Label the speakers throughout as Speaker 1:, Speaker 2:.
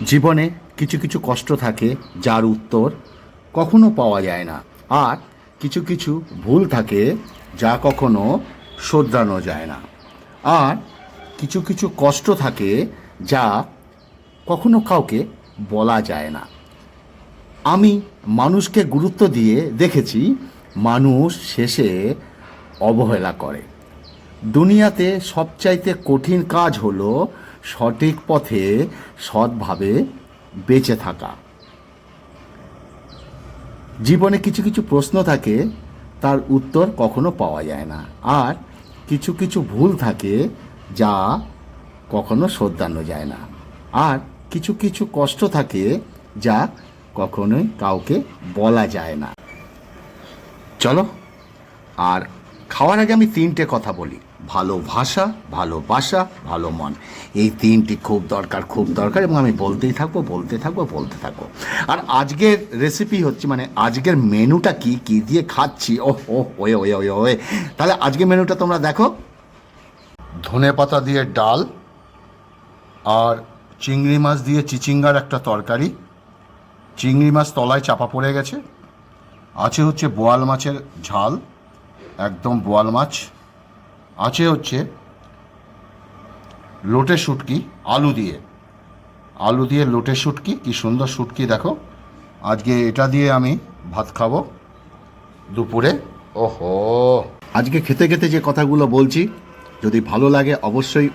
Speaker 1: জীবনে কিছু কিছু কষ্ট থাকে যার উত্তর কখনো পাওয়া যায় না, আর কিছু কিছু ভুল থাকে যা কখনো শোধরানো যায় না, আর কিছু কিছু কষ্ট থাকে যা কখনো কাউকে বলা যায় না। আমি মানুষকে গুরুত্ব দিয়ে দেখেছি, মানুষ শেষে অবহেলা করে। দুনিয়াতে সবচাইতে কঠিন কাজ হলো সঠিক পথে সৎভাবে বেঁচে থাকা। জীবনে কিছু কিছু প্রশ্ন থাকে, তার উত্তর কখনো পাওয়া যায় না, আর কিছু কিছু ভুল থাকে যা কখনো শোধরানো যায় না, আর কিছু কিছু কষ্ট থাকে যা কখনোই কাউকে বলা যায় না। চলো, আর খাওয়ার আগে আমি তিনটে কথা বলি: ভালোবাসা, ভালোবাসা, ভালো মন। এই তিনটি খুব দরকার, খুব দরকার, এবং আমি বলতেই থাকবো, বলতে থাকবো, বলতে থাকবো। আর আজকের রেসিপি হচ্ছে, মানে আজকের মেনুটা কি কি দিয়ে খাচ্ছি, ওয়ে ওয়ে ওয়ে ওয়ে। তাহলে আজকের মেনুটা তোমরা দেখো: ধনে পাতা দিয়ে ডাল, আর চিংড়ি মাছ দিয়ে চিচিঙ্গার একটা তরকারি। চিংড়ি মাছ তলায় চাপা পড়ে গেছে। আছে হচ্ছে বোয়াল মাছের ঝাল, একদম বোয়াল মাছ। আছে হচ্ছে লোটে শুটকি, আলু দিয়ে লোটে শুটকি, কি সুন্দর শুটকি দেখো। আজকে এটা দিয়ে আমি ভাত খাবো দুপুরে। ওহো, আজকে খেতে খেতে যে কথাগুলো বলছি, যদি ভালো লাগে অবশ্যই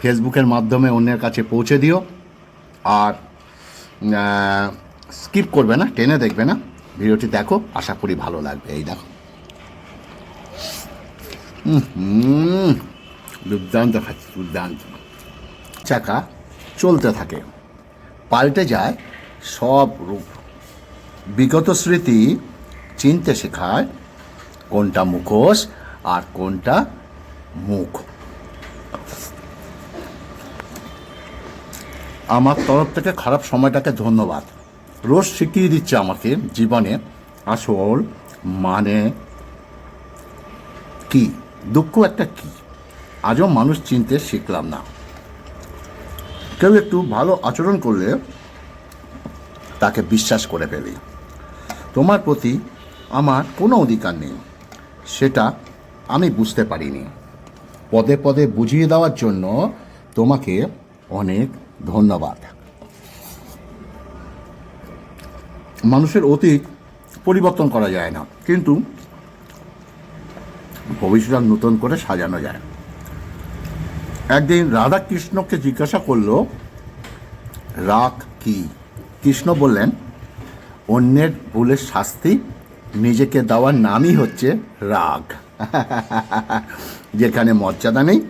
Speaker 1: ফেসবুকের মাধ্যমে অন্যের কাছে পৌঁছে দিও। আর স্কিপ করবে না, টেনে দেখবে না, ভিডিওটি দেখো, আশা করি ভালো লাগবে। এই দেখো, দুর্দান্ত খাচ্ছি, দুর্দান্ত। চাকা চলতে থাকে, পাল্টে যায় সব রূপ। বিগত স্মৃতি চিনতে শেখায় কোনটা মুখোশ আর কোনটা মুখ। আমার তরফ থেকে খারাপ সময়টাকে ধন্যবাদ। রোজ শিখিয়ে দিচ্ছে আমাকে জীবনে আসল মানে কি, দুঃখ একটা কি। আজও মানুষ চিনতে শিখলাম না। কেউ একটু ভালো আচরণ করলে তাকে বিশ্বাস করে ফেলি। তোমার প্রতি আমার কোনো অধিকার নেই, সেটা আমি বুঝতে পারিনি। পদে পদে বুঝিয়ে দেওয়ার জন্য তোমাকে অনেক ধন্যবাদ। মানুষের অতীত পরিবর্তন করা যায় না, কিন্তু ভবিষ্যৎ নতুন করে সাজানো যায়। একদিন রাধা কৃষ্ণকে জিজ্ঞাসা করলো, রাগ কি? কৃষ্ণ বললেন, অন্যের ভুলের শাস্তি নিজেকে দেওয়ার নামই হচ্ছে রাগ। যেখানে মর্যাদা নেই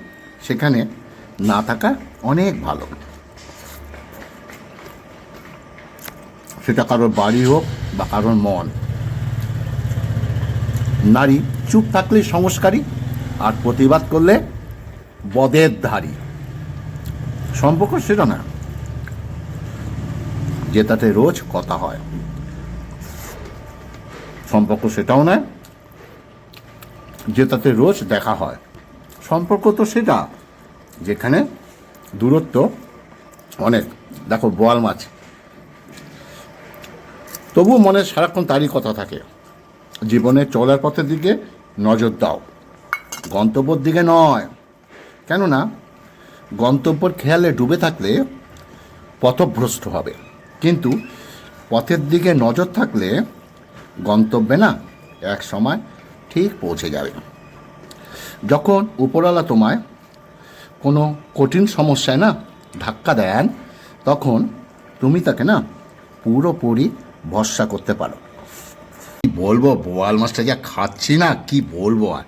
Speaker 1: সেখানে না থাকা অনেক ভালো। সেটা কারোর বাড়ি হোক বা কারোর মন। নারী চুপ থাকলেই সংস্কারী, আর প্রতিবাদ করলে বদের ধারী। সম্পর্ক সেটা না যে তাতে রোজ কথা হয়, সম্পর্ক সেটাও নয় যে তাতে রোজ দেখা হয়। সম্পর্ক তো সেটা যেখানে দূরত্ব অনেক। দেখো বোয়াল মাছ, তবুও মনে সারাক্ষণ তারই কথা থাকে। জীবনে চলার পথের দিকে নজর দাও, গন্তব্যের দিকে নয়। কেননা গন্তব্যের খেয়ালে ডুবে থাকলে পথভ্রষ্ট হবে, কিন্তু পথের দিকে নজর থাকলে গন্তব্যে না এক সময় ঠিক পৌঁছে যাবে। যখন উপরওয়ালা তোমায় কোনো কঠিন সমস্যায় না ধাক্কা দেন, তখন তুমি তাকে না পুরোপুরি ভরসা করতে পারো। কি বলবো, বোয়াল মাছটা যা খাচ্ছি না, কি বলবো আর।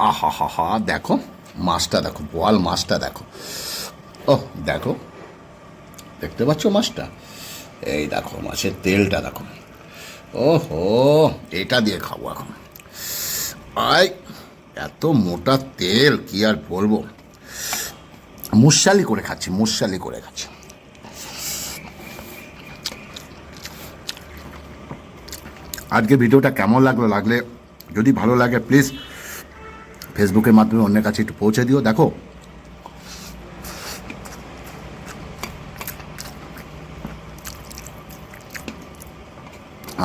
Speaker 1: আহা হা হা, দেখো মাছটা দেখো, বোয়াল মাছটা দেখো। ও দেখো, দেখতে পাচ্ছ মাছটা? এই দেখো মাছের তেলটা দেখো। ওহো, এটা দিয়ে খাবো এখন। আয়, এত মোটা তেল, কি আর বলবো। মুশালি করে খাচ্ছি, মুশালি করে খাচ্ছি। আজকে ভিডিওটা কেমন লাগলে যদি ভালো লাগে প্লিজ ফেসবুকের মাধ্যমে অন্যের কাছে একটু পৌঁছে দিও। দেখো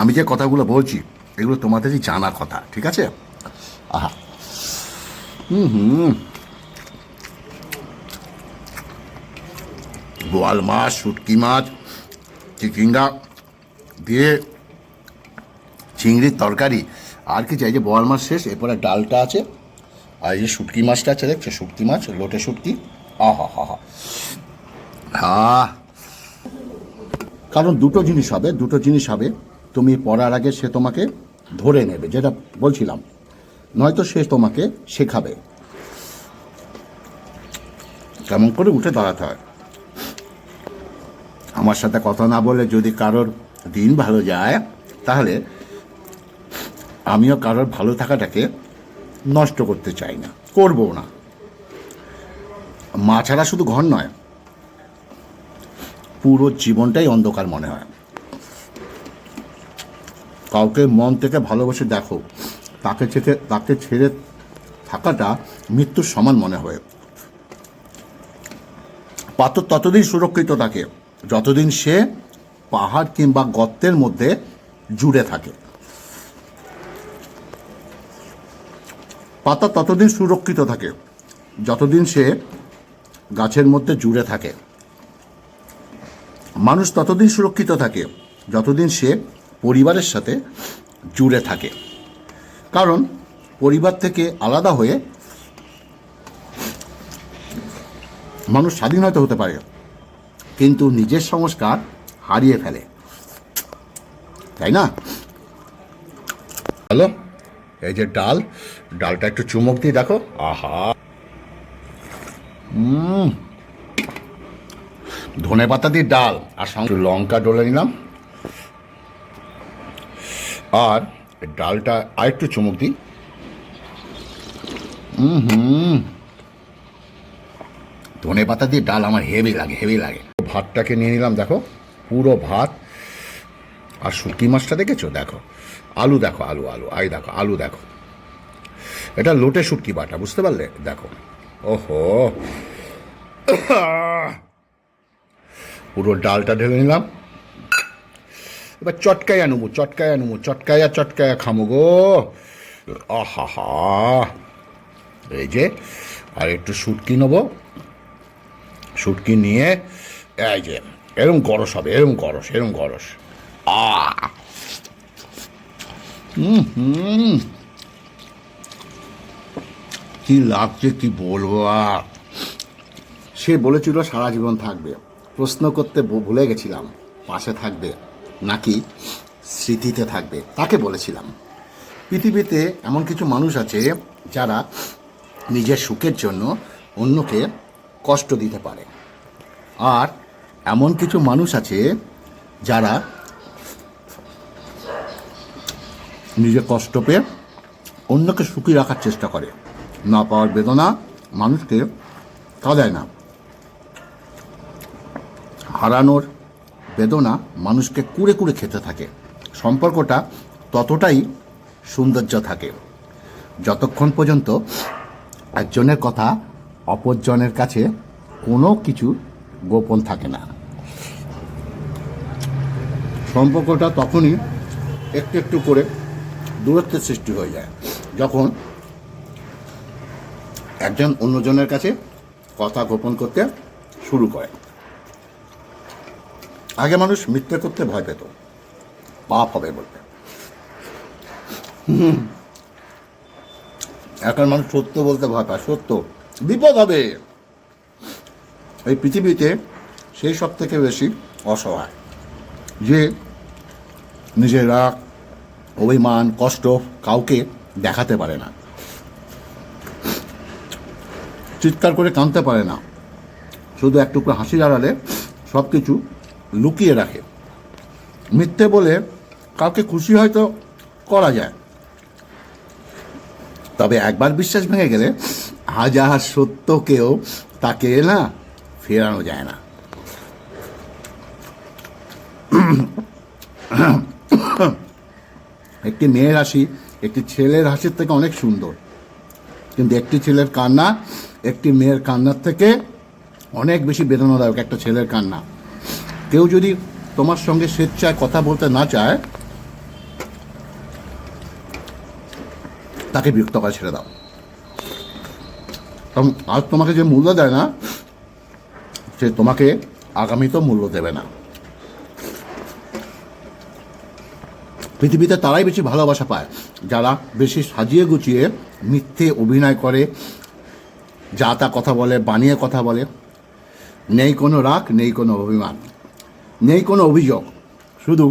Speaker 1: আমি যে কথাগুলো বলছি এগুলো তোমাদেরই জানার কথা, ঠিক আছে? আহা, বোয়াল মাছ, শুটকি মাছ, চিচিঙ্গা দিয়ে চিংড়ির তরকারি, আর কি চাই? যে বোয়াল মাছ শেষ, এরপরে ডালটা আছে, আর এই যে শুটকি মাছটা আছে, দেখছো? শুটকি মাছ, লোটে শুটকি। আহা হা হা হা। কারণ দুটো জিনিস হবে, তুমি পড়ার আগে সে তোমাকে ধরে নেবে, যেটা বলছিলাম, নয়তো সে তোমাকে শেখাবে কেমন করে উঠে দাঁড়াতে হয়। আমার সাথে কথা না বলে যদি কারোর দিন ভালো যায়, তাহলে আমিও কারোর ভালো থাকাটাকে নষ্ট করতে চাই না, করবো না। মা ছাড়া শুধু ঘর নয়, পুরো জীবনটাই অন্ধকার মনে হয়। কাউকে মন থেকে ভালোবেসে দেখো, তাকে ছেড়ে থাকাটা মৃত্যুর সমান মনে হয়। পাথর ততদিন সুরক্ষিত থাকে যতদিন সে পাহাড় কিংবা গর্তের মধ্যে জুড়ে থাকে। পাতা ততদিন সুরক্ষিত থাকে যতদিন সে গাছের মধ্যে জুড়ে থাকে। মানুষ ততদিন সুরক্ষিত থাকে যতদিন সে পরিবারের সাথে জুড়ে থাকে। কারণ পরিবার থেকে আলাদা হয়ে মানুষ স্বাধীন হয়তো হতে পারে, কিন্তু নিজের সংস্কার হারিয়ে ফেলে, তাই না? হ্যালো, এই যে ডালটা একটু চুমুক দিয়ে দেখো। আহা, ধনে পাতা দিয়ে ডাল, আর সঙ্গে লঙ্কা ডলে নিলাম, আর ডালটা আরেকটু চুমুক দিই। ধনে পাতা দিয়ে ডাল আমার হেভি লাগে। ভাতটাকে নিয়ে নিলাম, দেখো পুরো ভাত। আর শুটকি মাছটা দেখেছো? দেখো আলু, দেখো আলু, দেখো আলু, দেখো এটা লোটে শুটকি বাটা, বুঝতে পারলে? দেখো, ওহো, পুরো ডালটা ঢেলে নিলাম। এবার চটকায়া খামো গো। আহা হা। এই যে আর একটু শুটকি নেবো, শুটকি নিয়ে এই যে এরম গরস হবে, এরম গরস। কি লাগছে কি বলবো। সে বলেছিল সারা জীবন থাকবে, প্রশ্ন করতে ভুলে গেছিলাম পাশে থাকবে নাকি স্মৃতিতে থাকবে। তাকে বলেছিলাম পৃথিবীতে এমন কিছু মানুষ আছে যারা নিজের সুখের জন্য অন্যকে কষ্ট দিতে পারে, আর এমন কিছু মানুষ আছে যারা নিজে কষ্ট পেয়ে অন্যকে সুখী রাখার চেষ্টা করে। না পাওয়ার বেদনা মানুষকে কাঁদায় না, হারানোর বেদনা মানুষকে কুড়ে কুড়ে খেতে থাকে। সম্পর্কটা ততটাই সৌন্দর্য থাকে যতক্ষণ পর্যন্ত একজনের কথা অপরজনের কাছে কোনো কিছু গোপন থাকে না। সম্পর্কটা তখনই একটু একটু করে দূরত্বের সৃষ্টি হয়ে যায় যখন একজন অন্যজনের কাছে কথা গোপন করতে শুরু করে। আগে মানুষ মিথ্যে করতে ভয় পেত, পাপ হবে বলতে। এখন মানুষ সত্য বলতে ভয় পায়, সত্য বিপদ হবে। এই পৃথিবীতে সেই সব থেকে বেশি অসহায় যে নিজের রাগ, অভিমান, কষ্ট কাউকে দেখাতে পারে না, চিৎকার করে কাঁদতে পারে না, শুধু এক টুকরো হাসির আড়ালে সব কিছু লুকিয়ে রাখে। মিথ্যে বলে কাউকে খুশি হয়তো করা যায়, তবে একবার বিশ্বাস ভেঙে গেলে হাজার সত্যকেও তাকে না ফেরানো যায় না। একটি মেয়ের হাসি একটি ছেলের হাসির থেকে অনেক সুন্দর, কিন্তু একটি ছেলের কান্না একটি মেয়ের কান্নার থেকে অনেক বেশি বেদনাদায়ক। একটা ছেলের কান্না, কেউ যদি তোমার সঙ্গে স্বেচ্ছায় কথা বলতে না চায় তাকে বিরক্ত করা ছেড়ে দাও। কারণ আজ তোমাকে যে মূল্য দেয় না, সে তোমাকে আগামীতেও মূল্য দেবে না। পৃথিবীতে তারাই বেশি ভালোবাসা পায় যারা বেশি সাজিয়ে গুছিয়ে মিথ্যে অভিনয় করে, যা তা কথা বলে, বানিয়ে কথা বলে। নেই কোনো রাগ, নেই কোনো অভিমান, নেই কোনো অভিযোগ, শুধু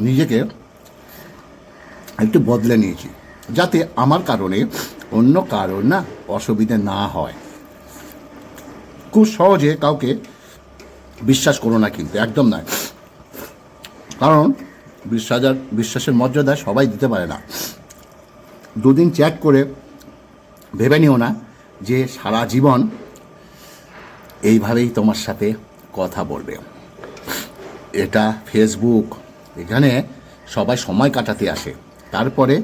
Speaker 1: নিজেকে একটু বদলে নিয়েছি যাতে আমার কারণে অন্য কারোর না অসুবিধে না হয়। খুব সহজে কাউকে বিশ্বাস করো না, কিন্তু একদম নয়। কারণ বিশ্বাসের মর্যাদা সবাই দিতে পারে না। দুদিন চ্যাট করে ভেবে নিও না যে সারা জীবন এইভাবেই তোমার সাথে কথা বলবে। এটা ফেসবুক, এখানে সবাই সময় কাটাতে আসে, তারপরে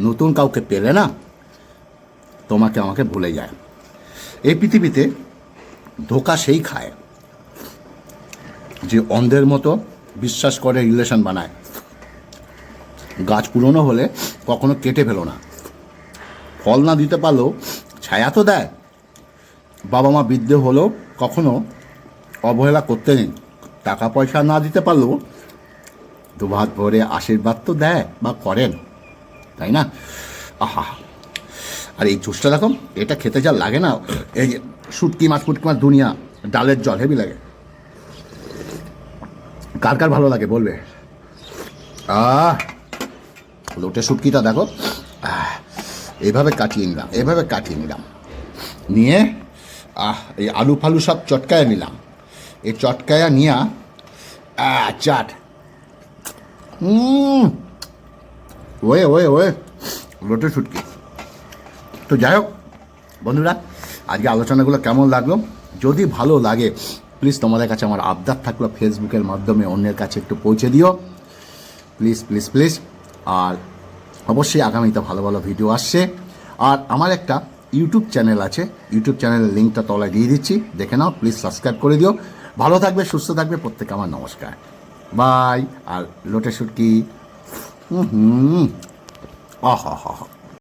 Speaker 1: নতুন কাউকে পেলে না তোমাকে আমাকে ভুলে যায়। এই পৃথিবীতে ধোঁকা সেই খায় যে অন্ধের মতো বিশ্বাস করে রিলেশন বানায়। গাছ পুরনো হলে কখনো কেটে ফেলো না। ফল না দিতে পারলেও ছায়া তো দেয়। বাবা মা বৃদ্ধ হলেও কখনো অবহেলা করতে নেই। টাকা পয়সা না দিতে পারলেও দুভাত ভরে আশীর্বাদ তো দেয় বা করেন, তাই না? আহা, আর এই জুসটা দেখো, এটা খেতে যা লাগে না, এই যে শুটকি মাছ দুনিয়া, ডালের জল হেভি লাগে। কার কার ভালো লাগে বলবে। লোটে শুটকিটা দেখো, এইভাবে কাটিয়ে নিলাম, নিয়ে এই আলু ফালু সব চটকায় নিলাম। এই চটকায়া নিয়ে চাট ওয়ে লোটে শুটকি। তো যাই হোক বন্ধুরা, আজকে আলোচনাগুলো কেমন লাগলো? যদি ভালো লাগে প্লিজ তোমাদের কাছে আমার আবদার থাকলো, ফেসবুকের মাধ্যমে অন্যের কাছে একটু পৌঁছে দিও প্লিজ প্লিজ প্লিজ। আর অবশ্যই আগামীতে ভালো ভালো ভিডিও আসছে। আর আমার একটা ইউটিউব চ্যানেল আছে, ইউটিউব চ্যানেলের লিঙ্কটা তলায় দিয়ে দিচ্ছি, দেখে নাও, প্লিজ সাবস্ক্রাইব করে দিও। ভালো থাকবে, সুস্থ থাকবে, প্রত্যেকে আমার নমস্কার, বাই। আর লোটে শুটকি, আহা হা হা।